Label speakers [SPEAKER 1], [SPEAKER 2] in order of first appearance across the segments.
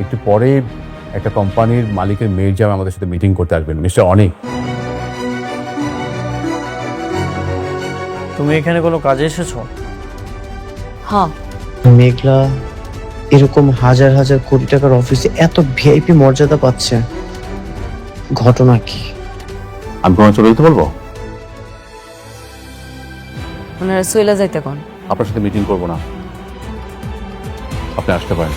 [SPEAKER 1] একটু পরে একটা কোম্পানির মালিকের মেয়ের জামাই আমাদের সাথে মিটিং করতে আসবেন, মিস্টার অনিক।
[SPEAKER 2] তুমি এখানে কোনো কাজে এসেছো?
[SPEAKER 3] হ্যাঁ।
[SPEAKER 4] মেঘলা এরকম হাজার হাজার কোটি টাকার অফিসে এত ভিআইপি মর্যাদা পাচ্ছে, ঘটনা কি?
[SPEAKER 1] আমি কোনো চলে যেতে বলবো?
[SPEAKER 3] ওনারা চলে যাইতে কোন?
[SPEAKER 1] আপনার সাথে মিটিং করবো না, আপনি আসতে পারেন।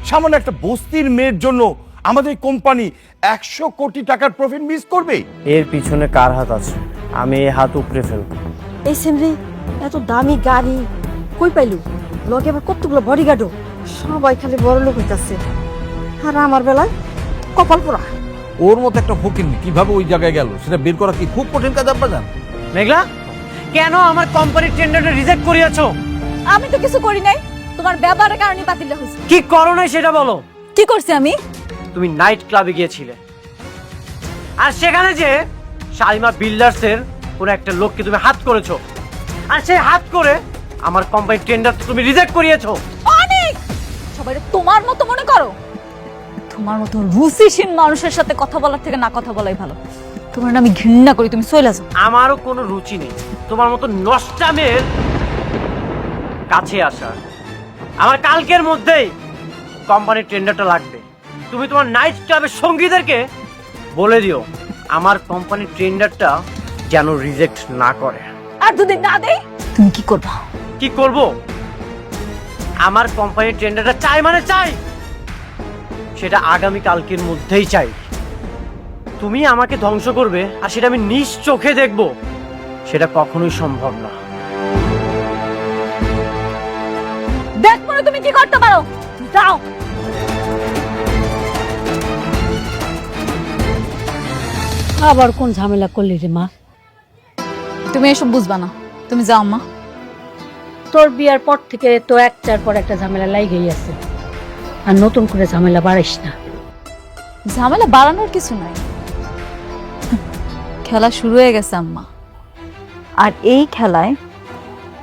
[SPEAKER 5] সামান্য একটা বস্তির মেয়ের জন্য আমাদের কোম্পানি 100 কোটি টাকার প্রফিট মিস করবে?
[SPEAKER 2] এর পিছনে কার হাত আছে? আমি এই হাত উপড়ে ফেলবো।
[SPEAKER 6] এই সেমরি এত দামি গাড়ি কই পাইলু? লগে আবার কতগুলো বডিগার্ডও, সবাই খালি বড় লোক হইতাছে, আর আমার বেলায় কপাল পোড়া।
[SPEAKER 7] ওর মতো একটা ফকির কিভাবে ওই জায়গায় গেল সেটা বের করা কি খুব কঠিন কাজ আপনার?
[SPEAKER 2] মেঘলা, কেন আমার কোম্পানির টেন্ডারটা রিজেক্ট করিয়েছো?
[SPEAKER 3] আমি তো কিছু করি নাই, তোমার ব্যবহারের কারণে বাতিল হয়েছে।
[SPEAKER 2] কি করো নাই সেটা বলো।
[SPEAKER 3] কি করছি আমি?
[SPEAKER 2] তুমি নাইট ক্লাবে গিয়েছিলে, আর সেখানে যে শালিমা বিল্ডার্সের কোন একটা লোককে তুমি হাত করেছো, আর সেই হাত করে আমার কোম্পানির টেন্ডার তুমি রিজেক্ট করিয়েছো।
[SPEAKER 3] অনেক সবাই তোমার মতো মনে করো? তোমার মতো রুচিহীন মানুষের সাথে কথা বলার থেকে না কথা বলাই ভালো। তোমার আমি ঘৃণা করি, তুমি চলে যাও।
[SPEAKER 2] আমারও কোনো রুচি নেই তোমার মতো নষ্টামের কাছে আসার। আমার কালকের মধ্যেই কোম্পানির টেন্ডারটা লাগবে। তুমি তোমার নাইট ক্লাবের সঙ্গীদেরকে বলে দিও আমার কোম্পানির টেন্ডারটা যেন রিজেক্ট না করে।
[SPEAKER 3] আর দুদিন না দেই তুমি কি করবা?
[SPEAKER 2] কি করব? আমার কোম্পানির টেন্ডারটা চাই মানে চাই, সেটা আগামী কালকের মধ্যেই চাই। তুমি আমাকে ধ্বংস করবে আর সেটা আমি নিজ চোখে দেখব, সেটা কখনোই সম্ভব না।
[SPEAKER 3] দেখো না তুমি কি করতে পারো, যাও।
[SPEAKER 6] আবার কোন ঝামেলা করলি রে মা?
[SPEAKER 3] তুমি এসব বুঝবা না, তুমি যাও মা।
[SPEAKER 6] তোর বিয়ার পর থেকে তো একটার পর একটা ঝামেলা লাগেই আছে, আর নতুন করে ঝামেলা বাড়াইস না।
[SPEAKER 3] ঝামেলা বাড়ানোর কিছু নাই, খেলা শুরু হয়ে গেছে আম্মা। আর এই খেলায়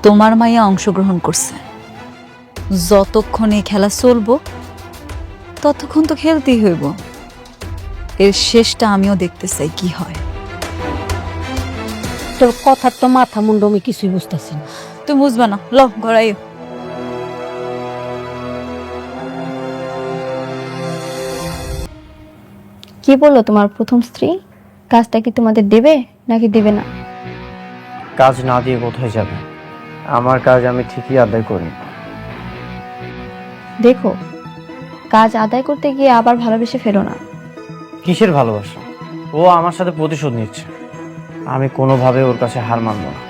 [SPEAKER 3] তোমার মাইয়া অংশগ্রহণ করছে। যতক্ষণ এই খেলা চলবো ততক্ষণ তো খেলতেই হইব। এর শেষটা আমিও দেখতে চাই কি হয়।
[SPEAKER 6] তোর কথার তো মাথা মুন্ড আমি কিছুই বুঝতেছি না।
[SPEAKER 3] তুমি বুঝবা না, লো ঘরাইও।
[SPEAKER 8] কি বললো তোমার প্রথম স্ত্রী? কাজটা কি তোমাদের দেবে নাকি দেবে না?
[SPEAKER 2] কাজ না দিয়ে কোথায় যাবে? আমার কাজ আমি ঠিকই আদায় করি।
[SPEAKER 8] দেখো, কাজ আদায় করতে গিয়ে আবার ভালোবেসে ফেলো না।
[SPEAKER 2] কিসের ভালোবাসা? ও আমার সাথে প্রতিশোধ নিচ্ছে, আমি কোনোভাবে ওর কাছে হার মানব না।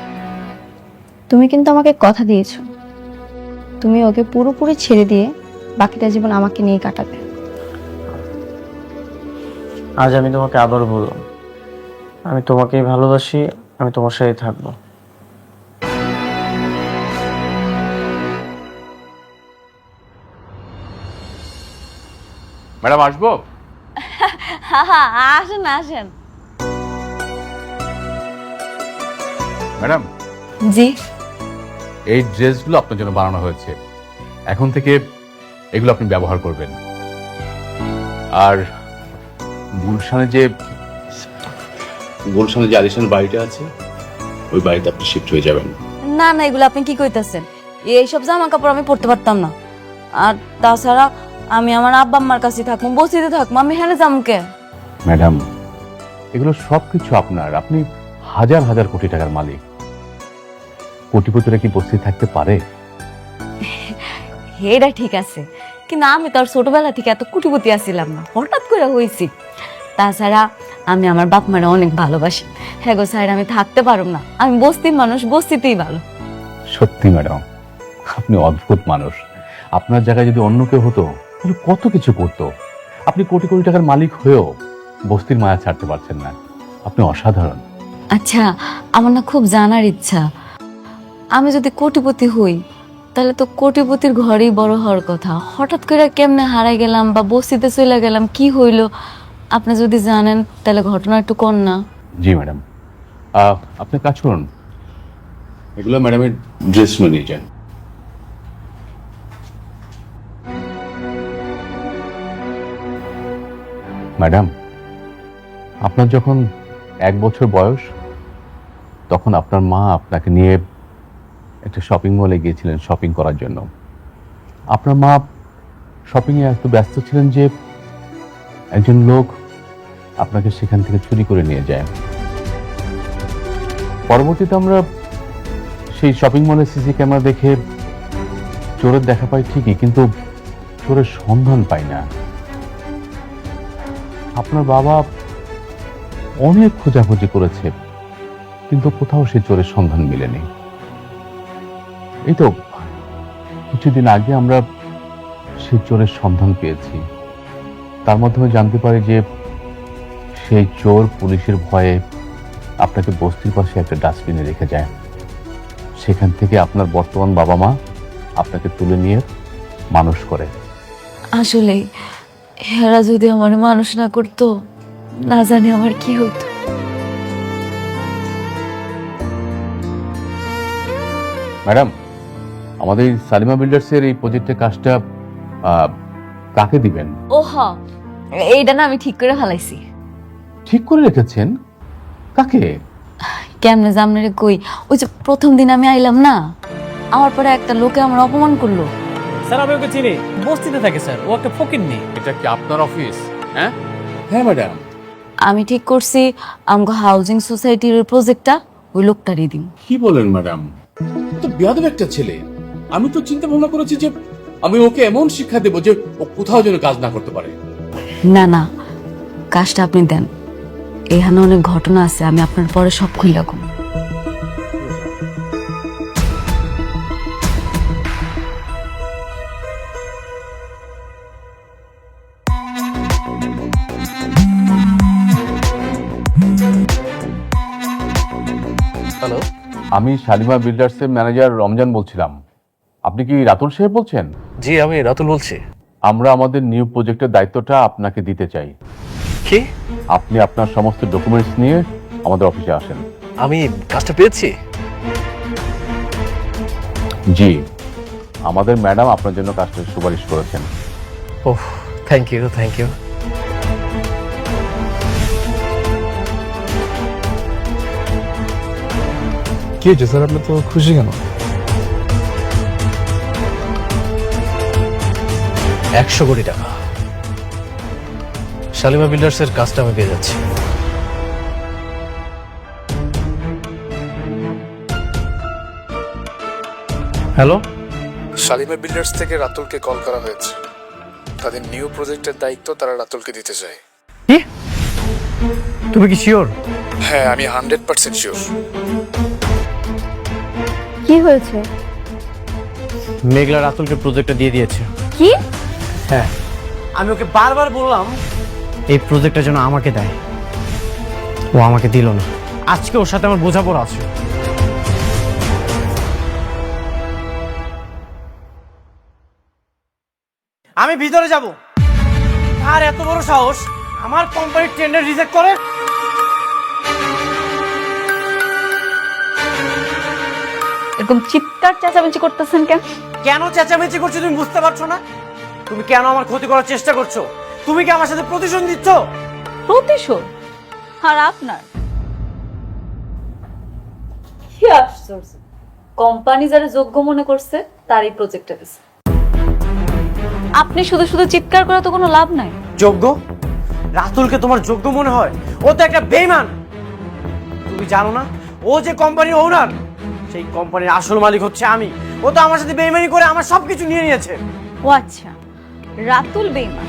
[SPEAKER 8] তুমি কিন্তু আমাকে কথা দিয়েছো, তুমি ওকে পুরোপুরি ছেড়ে দিয়ে বাকিটা জীবন আমাকে নিয়ে কাটাবে।
[SPEAKER 2] আজ আমি তোমাকে আবারও বললাম, আমি তোমাকেই ভালোবাসি, আমি তোমার সাথে থাকবো।
[SPEAKER 1] ম্যাডাম আসবো?
[SPEAKER 3] আসেন আসেন।
[SPEAKER 1] ম্যাডাম,
[SPEAKER 3] জি।
[SPEAKER 1] এই ড্রেসগুলো আপনার জন্য বানানো হয়েছে, এখন থেকে এগুলো আপনি ব্যবহার করবেন। আর গুলশানে যে আলিশান বাড়িটা আছে, ওই বাড়িতে আপনি শিফট হয়ে যাবেন।
[SPEAKER 3] না না, এগুলো আপনি কি কইতাছেন? এইসব জামা কাপড় আমি পরতে পারতাম না। আর তাছাড়া আমি আমার আব্বা আম্মার কাছে থাকবো, বসিতে থাকবো, আমি হেনে যামকে।
[SPEAKER 1] ম্যাডাম, এগুলো সবকিছু আপনার, আপনি হাজার হাজার কোটি টাকার মালিক। কোটিপতিরা কি বসে থাকতে পারে?
[SPEAKER 3] এটা ঠিক আছে, কিন্তু আমি তো আর ছোটবেলা থেকে এত কোটিপতি আসছিলাম না, হঠাৎ করে হয়েছি। তাছাড়া আমি আমার বাপ মারা অনেক ভালোবাসি। হ্যাঁ গো স্যার, আমি থাকতে পারব না, আমি বস্তির মানুষ, বস্তিতেই ভালো।
[SPEAKER 1] সত্যি ম্যাডাম, আপনি অদ্ভুত মানুষ। আপনার জায়গায় যদি অন্য কেউ হতো তাহলে কত কিছু করতো। আপনি কোটি কোটি টাকার মালিক হয়েও বস্তির মায়া ছাড়তে পারছেন না, আপনি অসাধারণ।
[SPEAKER 3] আচ্ছা, আমার না খুব জানার ইচ্ছা, আমি যদি কোটিপতি হই তাহলে তো কোটিপতির ঘরেই বড় হওয়ার কথা। হঠাৎ করে কেমনে হারাই গেলাম বা বস্তিতে চলে গেলাম, কি হইলো? আপনি যদি জানেন তাহলে ঘটনা একটু কন না।
[SPEAKER 1] জি ম্যাডাম, আপনি কাজ করুন, এগুলো ম্যাডামের ড্রেস নিয়ে যান। ম্যাডাম, আপনার যখন 1 বছর বয়স, তখন আপনার মা আপনাকে নিয়ে একটা শপিং মলে গিয়েছিলেন শপিং করার জন্য। আপনার মা শপিংয়ে এত ব্যস্ত ছিলেন যে একজন লোক আপনাকে সেখান থেকে চুরি করে নিয়ে যায়। পরবর্তীতে আমরা সেই শপিং মলের সিসি ক্যামেরা দেখে চোরের দেখা পাই ঠিকই, কিন্তু চোরের সন্ধান পাই না। আপনার বাবা অনেক খোঁজাখুঁজি করেছে, কিন্তু কোথাও সে চোরের সন্ধান মেলেনি। এই তো কিছুদিন আগে আমরা সেই চোরের সন্ধান পেয়েছি। তার মাধ্যমে জানতে পারি যে সেই চোর পুলিশের ভয়ে আপনাকে বস্তির পাশে একটা ডাস্টবিনে রেখে যায়। সেখান থেকে আপনার বর্তমান বাবা মা আপনাকে তুলে নিয়ে মানুষ করে।
[SPEAKER 3] আসলে হেরা যদি আমার মানুষ না করতো, না জানি আমার কি হতো।
[SPEAKER 1] ম্যাডাম, আমাদের সালিমা বিল্ডার্সের এই প্রজেক্টের কাজটা কাকে দিবেন?
[SPEAKER 3] ও হ, এইটা না আমি ঠিক করে ফেলাইছি।
[SPEAKER 1] ঠিক করে রেখেছেন? কাকে?
[SPEAKER 3] কেমনে জামনে কই, ওই যে প্রথম দিন আমি আইলাম না, আমার পরে একটা লোকে আমার অপমান করলো।
[SPEAKER 2] স্যার আমি ওকে চিনি, বস্তিতে থাকে স্যার, ও একটা ফকির নেই।
[SPEAKER 1] এটা কি আপনার অফিস? হ্যাঁ হ্যাঁ ম্যাডাম।
[SPEAKER 3] আমি ঠিক করছি আমগো হাউজিং সোসাইটির প্রজেক্টটা ওই লোকটারই দিন।
[SPEAKER 1] কি বলেন ম্যাডাম? তো বেয়াদব একটা ছেলে। আমি তো চিন্তা ভাবনা করেছি যে আমি ওকে এমন শিক্ষা দেবো যে ও কোথাও যেন কাজ না করতে পারে।
[SPEAKER 3] না না, কাজটা আপনি দেন। এখানে অনেক ঘটনা আছে, আমি আপনার পরে সব খুইলা কম।
[SPEAKER 1] হ্যালো, আমি শালিমা বিল্ডার্সের ম্যানেজার রমজান বলছিলাম। আপনি কি রাতুল সাহেব বলছেন?
[SPEAKER 9] জি, আমি রাতুল বলছি।
[SPEAKER 1] আমরা আমাদের নিউ প্রজেক্টের দায়িত্বটা আপনাকে দিতে চাই।
[SPEAKER 9] কি?
[SPEAKER 1] আপনি আপনার সমস্ত ডকুমেন্টস নিয়ে আমাদের অফিসে আসেন।
[SPEAKER 9] আমি কাজটা পেয়েছি?
[SPEAKER 1] জি, আমাদের ম্যাডাম আপনার জন্য কাজটা সুপারিশ করেছেন।
[SPEAKER 9] ওহ, থ্যাংক ইউ, থ্যাংক ইউ।
[SPEAKER 10] কি হয়েছে স্যার, আপনি তো খুশি কেন?
[SPEAKER 9] 100 কোটি টাকা শালিমা বিল্ডার্সের কাজটা আমি পেয়ে যাচ্ছি। হ্যালো,
[SPEAKER 10] শালিমা বিল্ডার্স থেকে রাতুলকে কল করা হয়েছে। তাদের নিউ প্রজেক্টের দায়িত্ব তারা রাতুলকে দিতে চায়।
[SPEAKER 2] কি? তুমি কি শিওর?
[SPEAKER 10] হ্যাঁ, আমি 100% শিওর।
[SPEAKER 8] কি হয়েছে?
[SPEAKER 2] মেঘলা রাতুলকে প্রজেক্টটা দিয়ে দিয়েছে।
[SPEAKER 8] কি?
[SPEAKER 2] হ্যাঁ, আমি ওকে বারবার বললাম এই প্রজেক্টটা যেন আমাকে দেয়, ও আমাকে দিল না। আজকে ওর সাথে আমার বোঝাপড়া আছে। আমি ভিতরে যাব। আর এত বড় সাহস আমার কোম্পানির টেন্ডার রিজেক্ট করে?
[SPEAKER 3] এরকম চিৎকার চেঁচামেচি করতেছেন কেন?
[SPEAKER 2] কেন চেঁচামেচি করছো তুমি বুঝতে পারছো না? তুমি কেন আমার ক্ষতি করার চেষ্টা করছো? তুমি কি আমার সাথে প্রতিশোধ দিচ্ছ?
[SPEAKER 3] প্রতিশোধ? আর আপনার কি আশ্চর্য, কোম্পানি যারা যোগ্য মনে করছে তারই প্রজেক্টে দিছে। আপনি শুধু শুধু চিৎকার করে তো কোনো লাভ নাই।
[SPEAKER 2] যোগ্য? রাতুলকে তোমার যোগ্য মনে হয়? ও তো একটা বেঈমান। তুমি জানো না ও যে কোম্পানির ওনার, সেই কোম্পানির আসল মালিক হচ্ছে আমি। ও তো আমার সাথে বেঈমানি করে আমার সবকিছু নিয়ে নিয়েছে।
[SPEAKER 3] ও আচ্ছা, রাতুল বেঈমান।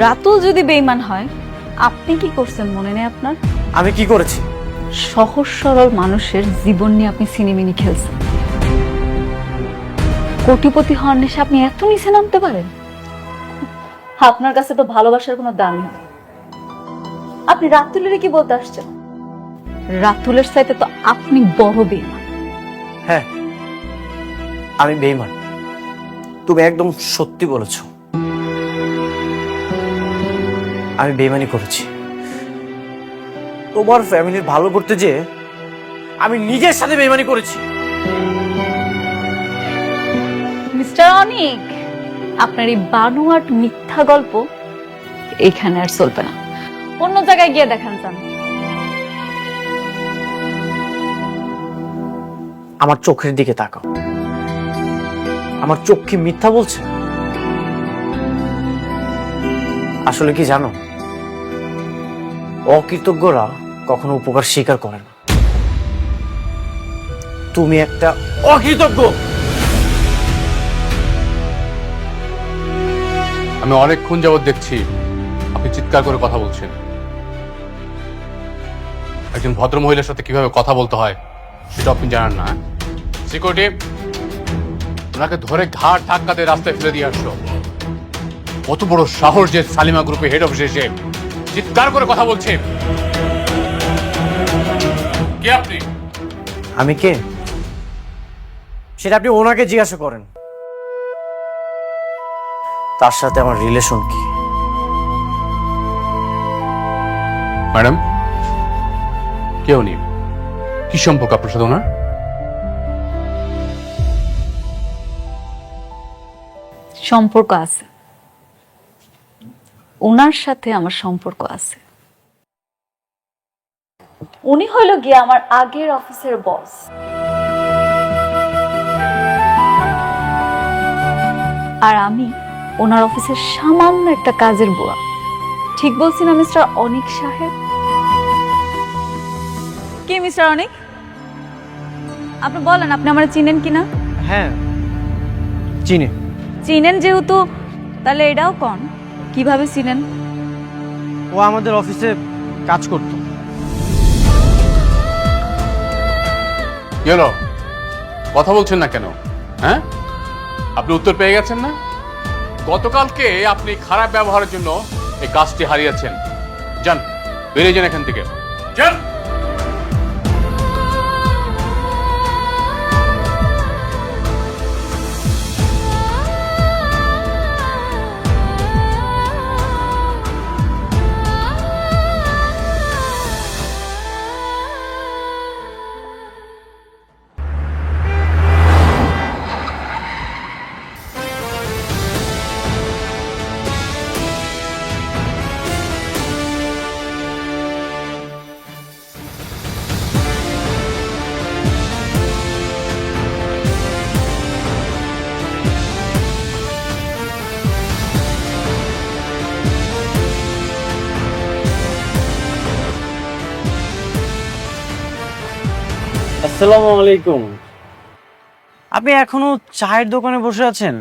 [SPEAKER 3] রাতুল যদি বেঈমান হয়, আপনি কি করছেন মনে নেই আপনার?
[SPEAKER 2] আমি কি করেছি?
[SPEAKER 3] সহজ সরল মানুষের জীবন নিয়ে আপনি সিনেমিনি খেলছেন। কোটিপতি হওয়ার নেশে আপনি এত নিচে নামতে পারেন? আপনার কাছে তো ভালোবাসার কোনো দাম নেই। আপনি রাতুলের কি বলতে আসছেন? রাতুলের চাইতে তো আপনি বড় বেঈমান।
[SPEAKER 2] হ্যাঁ, আমি বেঈমান। তুমি একদম সত্যি বলেছো, আমি বেঈমানি করেছি। তোমার ফ্যামিলির ভালো করতে যে আমি নিজের সাথে বেঈমানি করেছি।
[SPEAKER 3] মিস্টার অনিক, আপনার এই বানোয়াট মিথ্যা গল্প এখানে আর চলবে না, অন্য জায়গায় গিয়ে দেখান যান।
[SPEAKER 2] আমার চোখের দিকে তাকাও, আমার চোখ কি মিথ্যা বলছে? আসলে কি জানো, অকৃতজ্ঞরা কখনো উপকার স্বীকার করে না। তুমি একটা অকৃতজ্ঞ।
[SPEAKER 1] আমি অনেকক্ষণ যাবৎ দেখছি আপনি চিৎকার করে কথা বলছেন। একজন ভদ্র মহিলার সাথে কিভাবে কথা বলতে হয় সেটা আপনি জানেন না। সিকিউরিটি, ওনাকে ধরে ঘাড় ধাক্কা দিয়ে রাস্তায় ফেলে দিয়ে আসলো। কত বড় সাহস যে সালিমা গ্রুপে হেড অফিসে এসে চিৎকার করে কথা বলছে। কে আপনি?
[SPEAKER 2] আমি কে সেটা আপনি ওনাকে জিজ্ঞাসা করেন। তার সাথে আমার রিলেশন কি?
[SPEAKER 1] ম্যাডাম, কে উনি? কি সম্পর্ক আপনার সাথে ওনার?
[SPEAKER 3] সম্পর্ক আছে, ওনার সাথে আমার সম্পর্ক আছে। উনি হইল গিয়ে আমার আগের অফিসের বস। আর আমি ওনার অফিসের সামান্য একটা কাজের বুয়া। ঠিক বলছি না মিস্টার অনিক সাহেব? কি মিস্টার অনিক, আপনি বলেন আপনি আমার চিনেন কিনা?
[SPEAKER 2] হ্যাঁ চিনি।
[SPEAKER 3] চিনেন যেহেতু, তাহলে এটাও কোন কিভাবে চিনেন?
[SPEAKER 2] ও আমাদের অফিসে কাজ করতো।
[SPEAKER 1] গেল কথা বলছেন না কেন? হ্যাঁ, আপনি উত্তর পেয়ে গেছেন না? গতকালকে আপনি খারাপ ব্যবহারের জন্য এই কাজটি হারিয়েছেন। যান, বেরিয়ে যান এখান থেকে, যান।
[SPEAKER 2] আসসালামু আলাইকুম। আপনি এখনো চায়ের দোকানে বসে আছেন?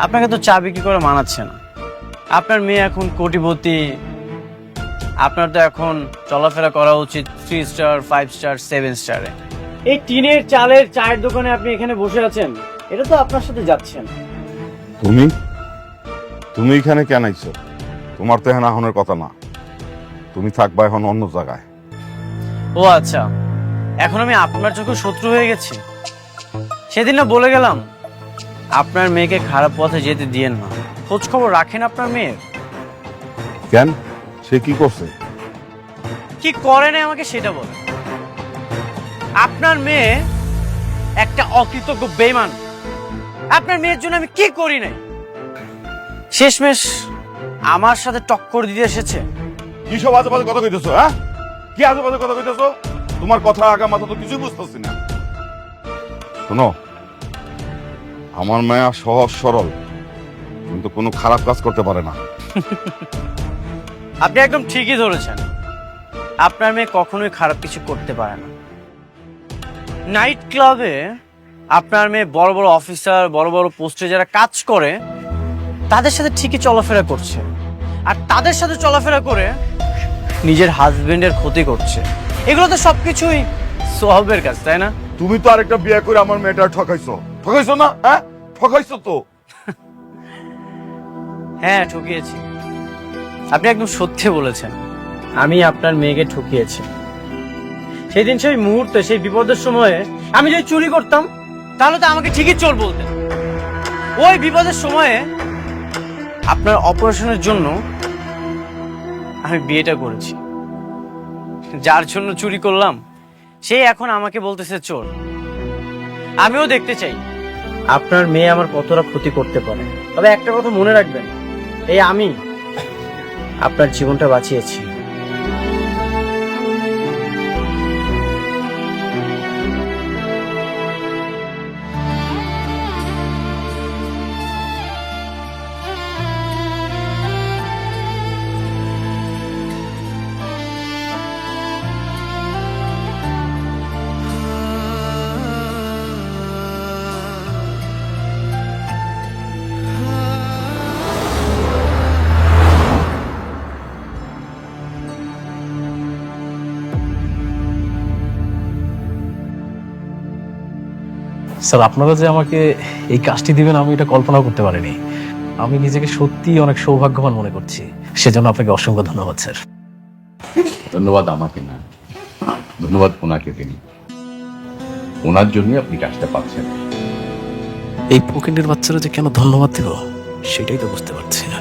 [SPEAKER 2] আপনাকে তো চা বিক্রি করে মানাচ্ছে না। আপনার মেয়ে এখন কোটিপতি, আপনার তো এখন চলাফেরা করা উচিত 3 স্টার 5 স্টার 7 স্টারে। এই টিনের চালের চায়ের দোকানে আপনি এখানে বসে আছেন, এটা তো আপনার সাথে যাচ্ছে না।
[SPEAKER 5] তুমি এখানে কেন আইছো? তোমার তো এখন আহনের কথা না, তুমি থাকবা এখন অন্য জায়গায়।
[SPEAKER 2] ও আচ্ছা, এখন আমি আপনার চোখে শত্রু হয়ে গেছি? সেদিন না বলে গেলাম আপনার মেয়েকে খারাপ পথে যেতে দিয়েন না। খোঁজ খবর রাখেন আপনার মেয়ের।
[SPEAKER 5] কেন, সে কি করছে?
[SPEAKER 2] কি করে না আমাকে সেটা বলেন। আপনার মেয়ে একটা অকৃতজ্ঞ বেঈমান। আপনার মেয়ের জন্য আমি কি করি নাই? শেষমেশ আমার সাথে টক্কর দিতে এসেছে।
[SPEAKER 5] কি সব আজে বাজে কথা কইতেছো? হ্যাঁ, কি আজে বাজে কথা কইতেছো? তোমার কথা আগা মাথা তো কিছুই বুঝতেছি না। শোনো, আমার মায়া সহজ সরল, কিন্তু কোনো খারাপ কাজ করতে পারে না।
[SPEAKER 2] আপনি একদম ঠিকই ধরেছেন। আপনার মেয়ে কখনোই খারাপ কিছু করতে পারে না। নাইট ক্লাবে আপনার মেয়ে বড় বড় অফিসার, বড় বড় পোস্টে যারা কাজ করে তাদের সাথে ঠিকই চলাফেরা করছে, আর তাদের সাথে চলাফেরা করে নিজের হাজবেন্ডের ক্ষতি করছে। এগুলো তো সবকিছুই সোহাবের কাজ, তাই না?
[SPEAKER 5] তুমি তো আরেকটা বিয়ে করে আমার মেয়েটা ঠকাইছো, ঠকাইছো না? হ্যাঁ, ঠকাইছো তো।
[SPEAKER 2] হ্যাঁ, ঠকিয়েছি। আপনি একদম সত্যি বলেছেন, আমি আপনার মেয়েকে ঠকিয়েছি। সেদিন সেই মুহূর্তে, সেই বিপদের সময়ে আমি যদি চুরি করতাম তাহলে তো আমাকে ঠিকই চোর বলতেন। ওই বিপদের সময়ে আপনার অপারেশনের জন্য আমি বিয়েটা করেছি। যার জন্য চুরি করলাম সে এখন আমাকে বলতেছে চোর। আমিও দেখতে চাই আপনার মেয়ে আমার কতটা ক্ষতি করতে পারে। তবে একটা কথা মনে রাখবেন, এই আমি আপনার জীবনটা বাঁচিয়েছি।
[SPEAKER 9] স্যার আপনারা যে আমাকে এই কাজটি দিবেন আমি এটা কল্পনাও করতে পারিনি। আমি নিজেকে সত্যি অনেক সৌভাগ্যবান মনে করছি, সেজন্য আপনাকে অসংখ্য ধন্যবাদ স্যার।
[SPEAKER 1] ধন্যবাদ আমাকে না, ধন্যবাদ ওনাকে তিনি। ওনার জন্যই আপনি কাজটা পাচ্ছেন।
[SPEAKER 9] এই ফকিন্ডের বাচ্চারা যে কেন ধন্যবাদ দেব সেটাই তো বুঝতে পারছি না।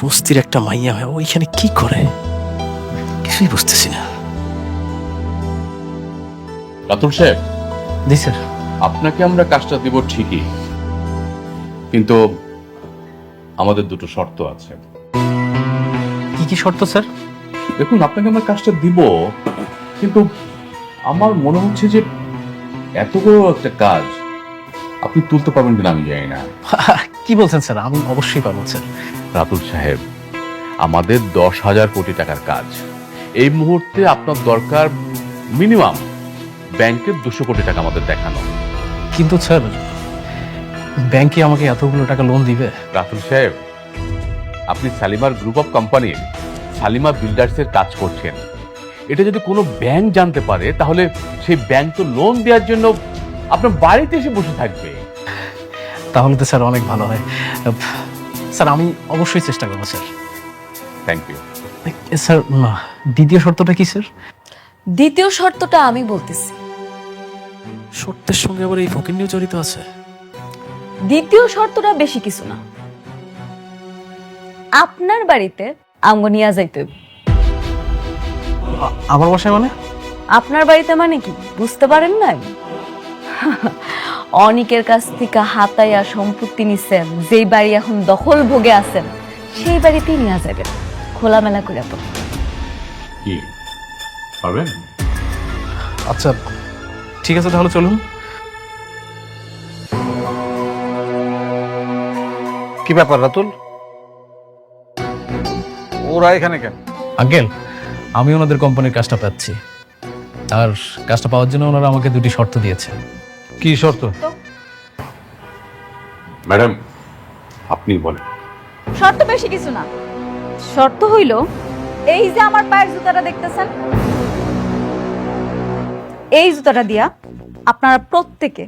[SPEAKER 9] বস্তির একটা মাইয়া হয় ওইখানে কি করে কিছুই বুঝতেছি না।
[SPEAKER 1] রাতুল সাহেব,
[SPEAKER 9] জি স্যার।
[SPEAKER 1] আপনাকে আমরা কাজটা দিব ঠিকই, কিন্তু আমাদের দুটো শর্ত আছে।
[SPEAKER 9] কি কি শর্ত স্যার?
[SPEAKER 1] দেখুন, আপনাকে আমরা কাজটা দিব, কিন্তু আমার মনে হচ্ছে যে এত বড় একটা কাজ আপনি তুলতে পারবেন কিনা আমি জানি না।
[SPEAKER 9] কি বলছেন স্যার? আমি অবশ্যই পারবো স্যার।
[SPEAKER 1] রাতুল সাহেব, আমাদের 10,000 কোটি টাকার কাজ। এই মুহূর্তে আপনার দরকার মিনিমাম ব্যাংকের 200 কোটি টাকা আমাদের দেখানো।
[SPEAKER 9] কিন্তু স্যার ব্যাংকে আমাকে এতগুলো টাকা লোন দিবে?
[SPEAKER 1] রাতুল সাহেব, আপনি সালিমার গ্রুপ অফ কোম্পানির সালিমা বিল্ডার্সের কাজ করছেন। এটা যদি কোনো ব্যাংক জানতে পারে তাহলে সেই ব্যাংক তো লোন দেওয়ার জন্য আপনার বাড়িতে এসে বসে থাকবে।
[SPEAKER 9] তাহলে তো স্যার অনেক ভালো হয়। স্যার আমি অবশ্যই চেষ্টা করবো স্যার।
[SPEAKER 1] Thank you
[SPEAKER 9] sir. না, দ্বিতীয় শর্তটা কি স্যার?
[SPEAKER 3] দ্বিতীয় শর্তটা আমি বলতেছি।
[SPEAKER 9] শর্তের সঙ্গে আবার এই ফকিন্নিও জড়িত আছে?
[SPEAKER 3] দ্বিতীয় শর্তটা বেশি কিছু না, আপনার বাড়িতে আমগো নিয়ে যাইতে হইব।
[SPEAKER 9] আমার বাসায় মানে?
[SPEAKER 3] আপনার বাড়িতে মানে কি বুঝতে পারেন নাই? অনেকের কাছ থেকে হাতাইয়া সম্পত্তি নিছেন, যেই বাড়ি এখন দখল ভোগে আছেন সেই বাড়িতেই নিয়ে যাবেন, খোলামেলা করে। তো
[SPEAKER 1] কি পারবেন?
[SPEAKER 9] আচ্ছা ঠিক আছে, তাহলে চলুন।
[SPEAKER 7] কি ব্যাপার রাতুল, ওরা এখানে কেন?
[SPEAKER 9] আঙ্কেল, আমি ওনাদের কোম্পানির কাজটা পাচ্ছি, আর কাজটা পাওয়ার জন্য ওনারা আমাকে দুটি শর্ত দিয়েছে।
[SPEAKER 7] কি শর্ত?
[SPEAKER 1] ম্যাডাম আপনি বলেন।
[SPEAKER 3] শর্ত বেশি কিছু না, শর্ত হইল এই যে আমার পায়ের জুতাটা দেখতেছেন, এই জুতাটা দিয়া আপনারা প্রত্যেকে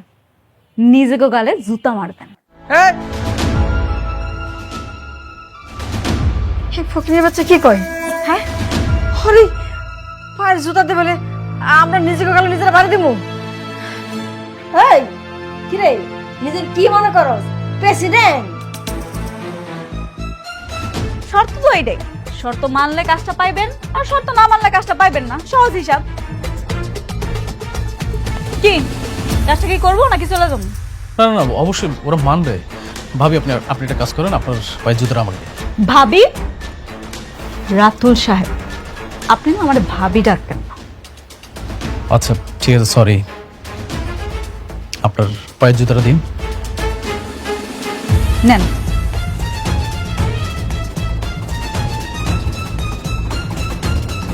[SPEAKER 3] নিজেকে গালে জুতা মারবেন।
[SPEAKER 6] ফকিরের বাচ্চা কি কয়?
[SPEAKER 3] হ্যাঁ,
[SPEAKER 6] হরে পায়ের জুতাতে বলে আমরা নিজেকে গেলে নিজেরা বাড়ি দিব? এই কিরে, নিজের কি মনে করো প্রেসিডেন্ট?
[SPEAKER 3] শর্ত তো এইটাই, শর্ত মানলে কাজটা পাইবেন আর শর্ত না মানলে কাজটা পাইবেন না, সহজ হিসাব। কি কাজটা কি করবো নাকি চলে যাবো?
[SPEAKER 9] না না না, অবশ্যই ওরা মানবে। ভাবি আপনি আপনি একটা কাজ করেন, আপনার পায়ের জুতোটা আমাকে দিন।
[SPEAKER 3] ভাবি? রাতুল সাহেব, আপনি না আমার ভাবি ডাকতেন না।
[SPEAKER 9] আচ্ছা ঠিক আছে, সরি। আপনার পায়ের জুতোটা দিন।
[SPEAKER 3] নেন।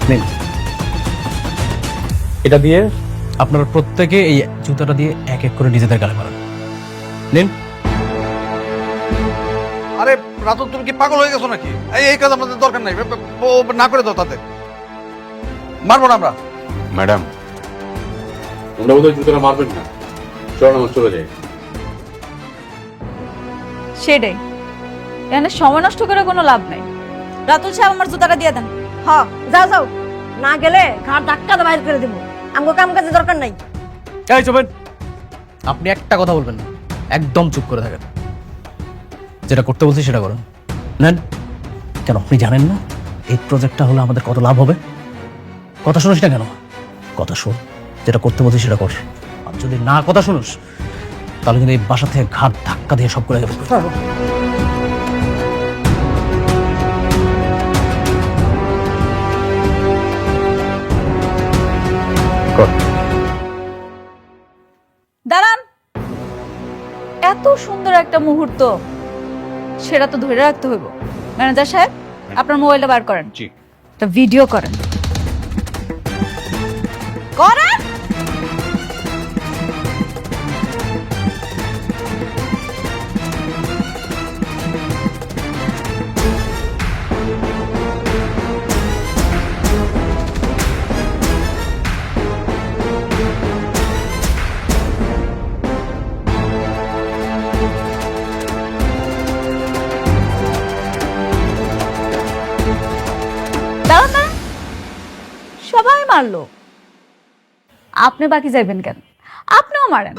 [SPEAKER 9] নিন। এটা দিয়ে আপনারা প্রত্যেকে এই জুতাটা দিয়ে এক এক করে নিজেদের গালে মারান। নিন।
[SPEAKER 7] আরে রাতুল, তুমি কি পাগল হয়ে গেছো নাকি? এই কাজ আমাদের দরকার নাই, না করে দাও তাদের। মারবো না আমরা।
[SPEAKER 1] ম্যাডাম, আমরা বোধহয় জুতোটা মারবেন না, চলো আমরা চলে যাই।
[SPEAKER 3] সেটাই, এখানে সময় নষ্ট করে কোনো লাভ নাই। রাতুল সাহেব আমার জুতাটা দিয়ে দেন।
[SPEAKER 6] হ, যাও যাও, না গেলে ঘাট ধাক্কা দিয়ে বাইর করে দিব। আমগো কাম কাজে দরকার নাই।
[SPEAKER 9] এই চুপেন, আপনি একটা কথা বলবেন না, একদম চুপ করে থাকেন। যেটা করতে বলছি সেটা করুন। নেন। কেন আপনি জানেন না এই প্রজেক্টটা হলে আমাদের কত লাভ হবে? কথা শুনিস না কেন? কথা শোন, যেটা করতে বলছি সেটা কর। আর যদি না কথা শুনিস তাহলে কিন্তু এই বাসা থেকে ঘাট ধাক্কা দিয়ে সব করে যাবে।
[SPEAKER 3] দাঁড়ান, এত সুন্দর একটা মুহূর্ত, সেটা তো ধরে রাখতে হইব। ম্যানেজার সাহেব, আপনার মোবাইলটা বার করেন, একটা ভিডিও করেন। করেন। দাঁড়ান দাঁড়ান, সবাই মারলো, আপনি বাকি যাইবেন কেন? আপনিও মারেন।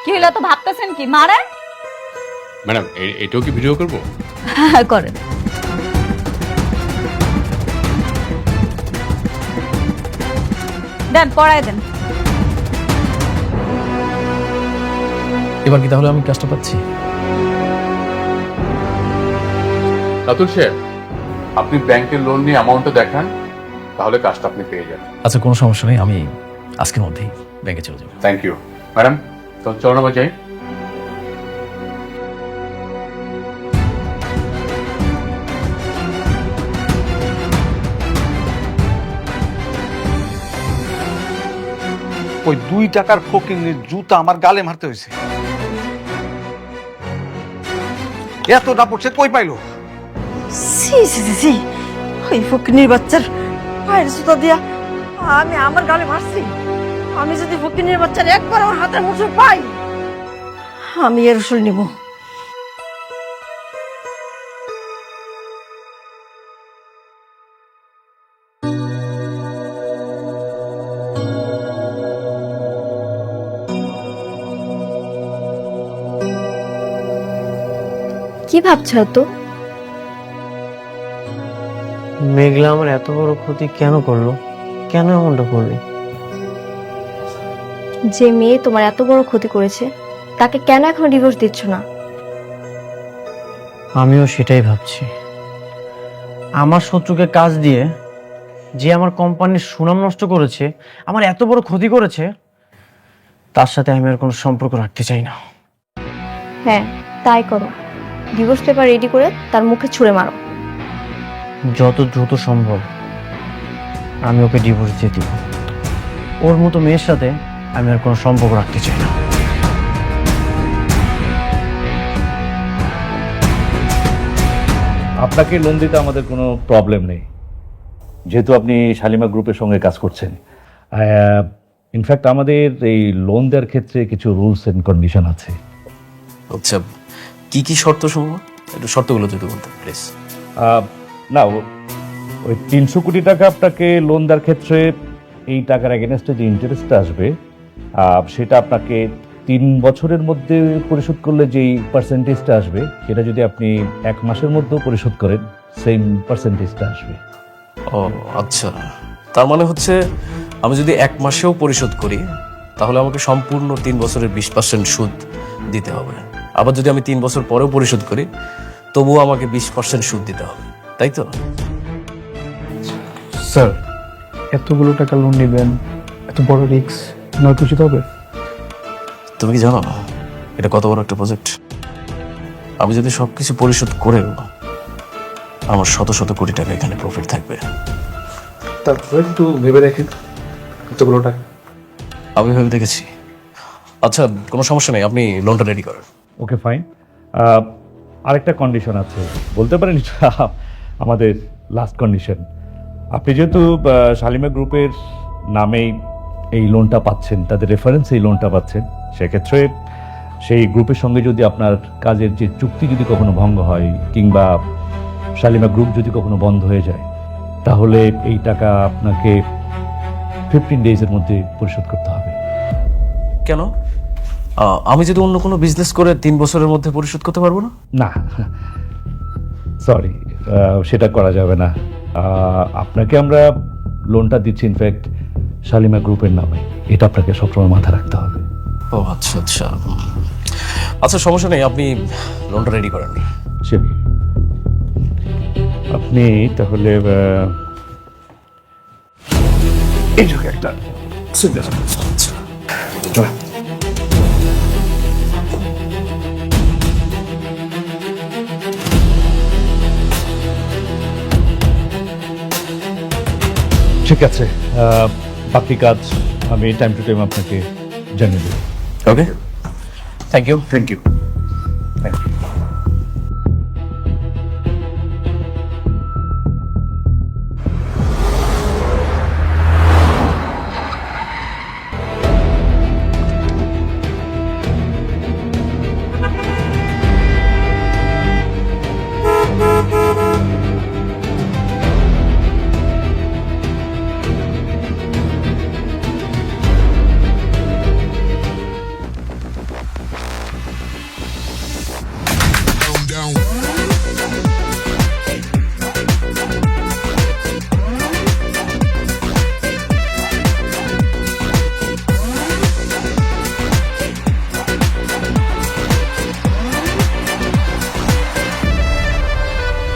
[SPEAKER 3] কি হলো, তো ভাবতেছেন কি? মারেন।
[SPEAKER 1] ম্যাডাম, এটাও কি ভিডিও করবো?
[SPEAKER 3] হ্যাঁ, করেন। দেন, পড়ায় দেন।
[SPEAKER 9] এবার কি তাহলে আমি কাজটা পাচ্ছি?
[SPEAKER 1] রাতুল সাহেব, আপনি ব্যাংকের লোন নিয়ে অ্যামাউন্টটা দেখান, তাহলে কাজটা আপনি পেয়ে যাবেন।
[SPEAKER 9] আচ্ছা, কোনো সমস্যা নেই, আমি আজকের মধ্যেই ব্যাংকে চলে যাবো।
[SPEAKER 1] Thank you madam. তো চলো না যাই।
[SPEAKER 7] ওই 2 টাকার ফকিনের জুতা আমার গালে মারতে হয়েছে। এত দাপড়ছে কই পাইলো?
[SPEAKER 6] সি সি সি সি, ওই ফকিনীর বাচ্চার পায়ের জুতা দিয়া আমি আমার গালে মারছি। আমি যদি ফকিনীর বাচ্চার একবার আমার হাতের মুঠো পাই, আমি এর উসুল নিব।
[SPEAKER 8] কি ভাবছো তো?
[SPEAKER 4] মেঘলা আমার এত বড় ক্ষতি কেন করলো? কেন এমনটা করলি?
[SPEAKER 8] যে মেয়ে তোমার এত বড় ক্ষতি করেছে, তাকে কেন এখনো ডিভোর্স দিচ্ছ না?
[SPEAKER 4] আমিও সেটাই ভাবছি। আমার শত্রুকে কাজ দিয়ে যে আমার কোম্পানির সুনাম নষ্ট করেছে, আমার এত বড় ক্ষতি করেছে, তার সাথে আমি আর কোনো সম্পর্ক রাখতে চাই না।
[SPEAKER 8] হ্যাঁ, তাই করো। ডিভোর্স পেপার রেডি করে তার মুখে ছুঁড়ে মারো।
[SPEAKER 4] যত দ্রুত সম্ভব আমি ওকে ডিভোর্স দিয়ে দিব। ওর মতো মেয়ের সাথে আমি আর কোনো সম্পর্ক রাখতে চাই না।
[SPEAKER 1] আপনাকে লোন দিতে আমাদের কোনো প্রবলেম নেই, যেহেতু আপনি শালিমা গ্রুপের সঙ্গে কাজ করছেন। ইনফ্যাক্ট আমাদের এই লোন দেওয়ার ক্ষেত্রে কিছু রুলস এন্ড কন্ডিশন আছে।
[SPEAKER 9] আচ্ছা, কি কি শর্ত সমূহ, একটু শর্তগুলো যদি বলতেন প্লিজ।
[SPEAKER 1] না, ওই 300 কোটি টাকা আপনাকে লোন দেওয়ার ক্ষেত্রে এই টাকার এগেনস্টে যে ইন্টারেস্টটা আসবে, সেটা আপনাকে 3 বছরের মধ্যে পরিশোধ করলে যেই পার্সেন্টেজটা আসবে, সেটা যদি আপনি 1 মাসের মধ্যেও পরিশোধ করেন, সেম পার্সেন্টেজটা আসবে।
[SPEAKER 9] ও আচ্ছা, তার মানে হচ্ছে আমি যদি 1 মাসেও পরিশোধ করি, তাহলে আমাকে সম্পূর্ণ 3 বছরের 20% সুদ দিতে হবে। আবার যদি আমি 3 বছর পরেও পরিশোধ করি, তবুও আমাকে 20% সুদ দিতে হবে, তাই তো?
[SPEAKER 10] স্যার, এতগুলো টাকা লোন নেবেন, এত বড় রিস্ক নয় খুশি হবে?
[SPEAKER 9] তুমি কি জানো এটা কত বড় একটা প্রজেক্ট? আমি যদি সবকিছু পরিশোধ করেও, আমার শত শত কোটি টাকা এখানে প্রফিট থাকবে।
[SPEAKER 10] তারপরে একটু ভেবে দেখেন, এতগুলো টাকা।
[SPEAKER 9] আমি ভেবে দেখেছি। আচ্ছা, কোনো সমস্যা নেই, আপনি লোনটা রেডি করেন।
[SPEAKER 1] ওকে, ফাইন। আরেকটা কন্ডিশন আছে, বলতে পারেন এটা আমাদের লাস্ট কন্ডিশন। আপনি যেহেতু শালিমা গ্রুপের নামেই এই লোনটা পাচ্ছেন, তাদের রেফারেন্সে এই লোনটা পাচ্ছেন, সেক্ষেত্রে সেই গ্রুপের সঙ্গে যদি আপনার কাজের যে চুক্তি যদি কখনো ভঙ্গ হয়, কিংবা শালিমা গ্রুপ যদি কখনো বন্ধ হয়ে যায়, তাহলে এই টাকা আপনাকে 15 ডেজের মধ্যে পরিশোধ করতে হবে।
[SPEAKER 9] কেন? আমি যদি অন্য কোনো বিজনেস করে 3 বছরের মধ্যে পরিশোধ করতে পারবো না?
[SPEAKER 1] না, সরি, সেটা করা যাবে না। আপনাকে আমরা লোনটা দিচ্ছি ইনফ্যাক্ট শালিমা গ্রুপের নামে, এটা আপনাকে সবসময় মাথায় রাখতে হবে।
[SPEAKER 9] ও আচ্ছা আচ্ছা আচ্ছা, সমস্যা নেই, আপনি লোনটা রেডি করেন।
[SPEAKER 1] শিওর। আপনি তাহলে এইটাকে একটা
[SPEAKER 9] আচ্ছা
[SPEAKER 1] ঠিক আছে, বাকি কাজ আমি টাইম টু টাইম আপনাকে জানিয়ে দেব।
[SPEAKER 9] Okay, thank you.
[SPEAKER 1] Thank you.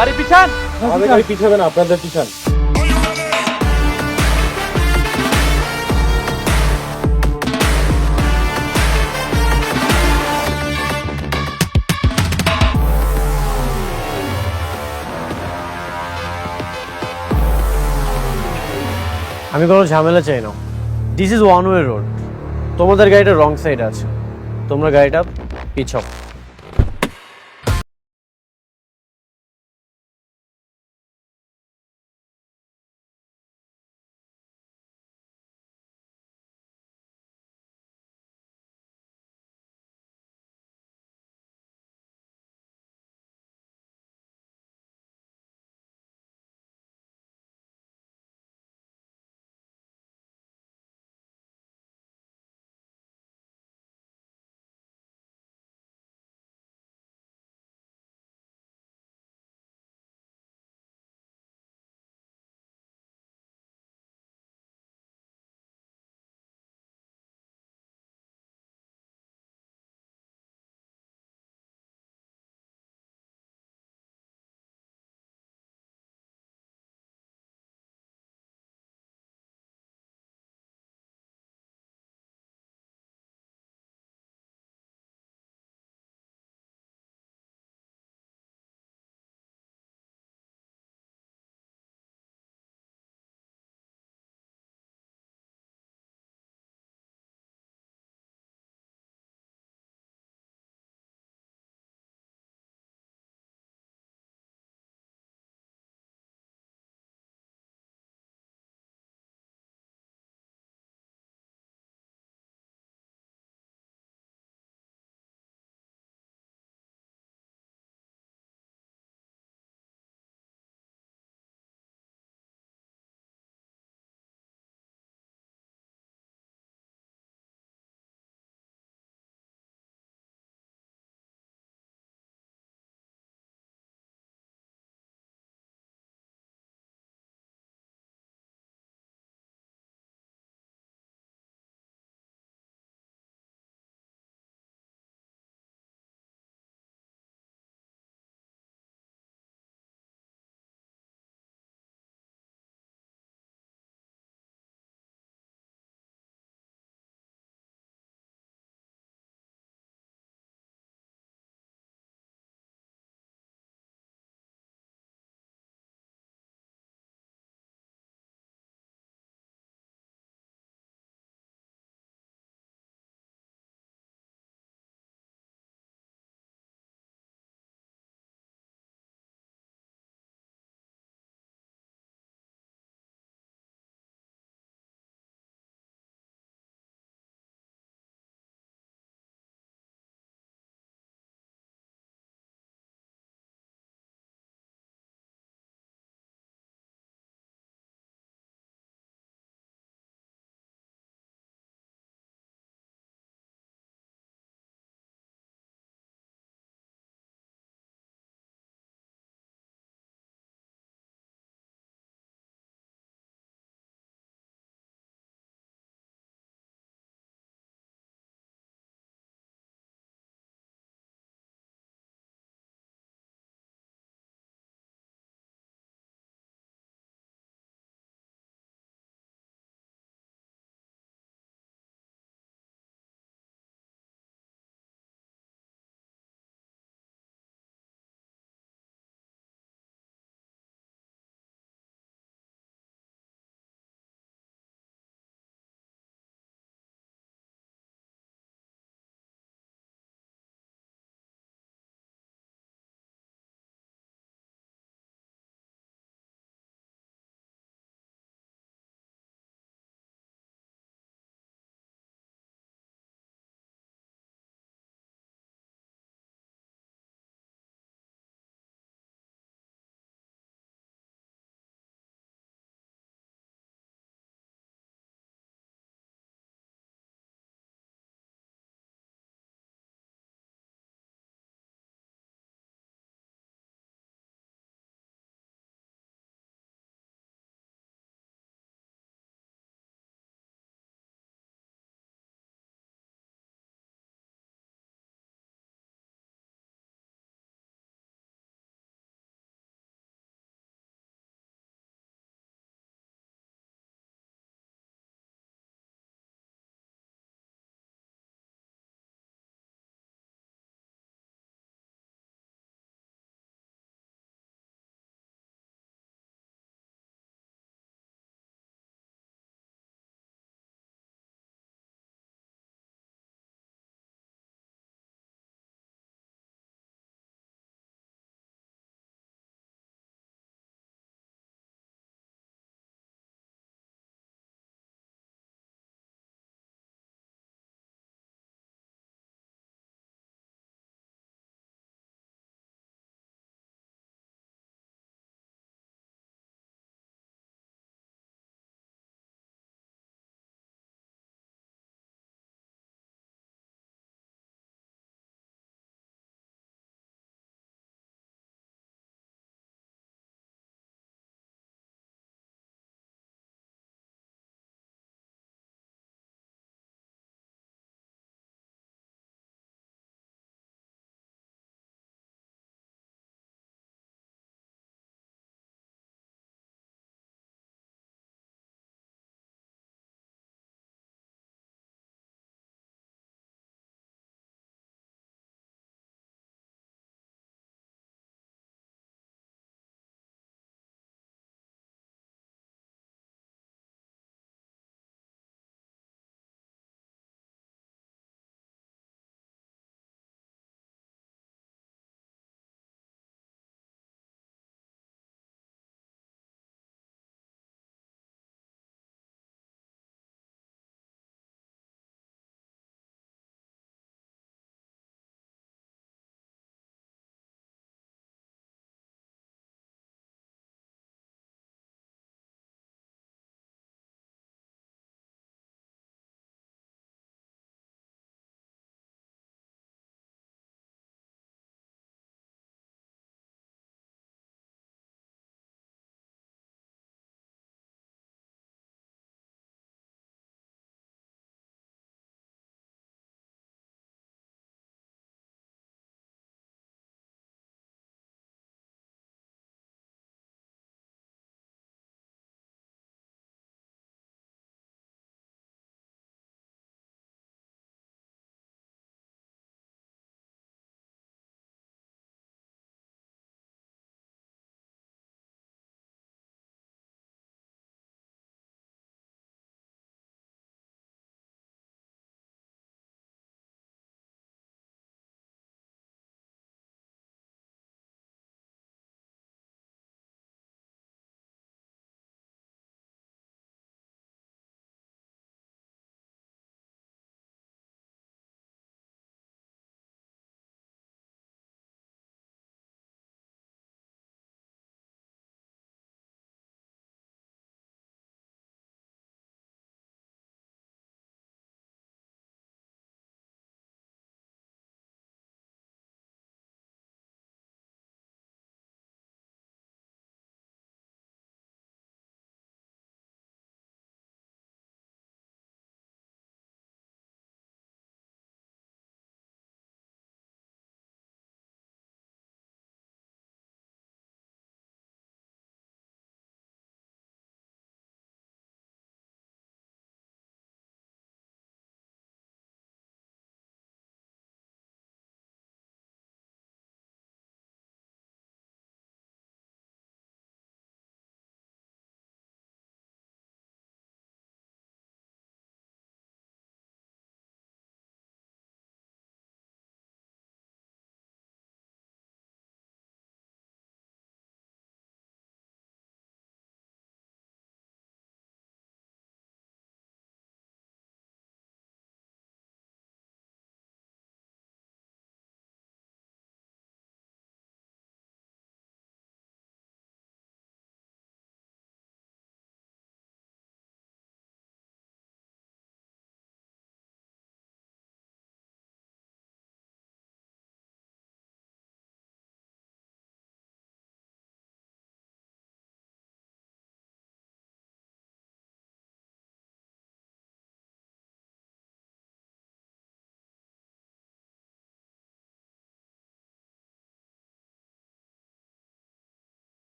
[SPEAKER 2] গাড়ি পিছান।
[SPEAKER 4] আমাদের গাড়ি পিছাবে না, আপনাদের পিছান।
[SPEAKER 2] আমি কোনো ঝামেলা চাই না। This is one way road. তোমাদের গাড়িটা রং সাইড আছে, তোমরা গাড়িটা পিছাও।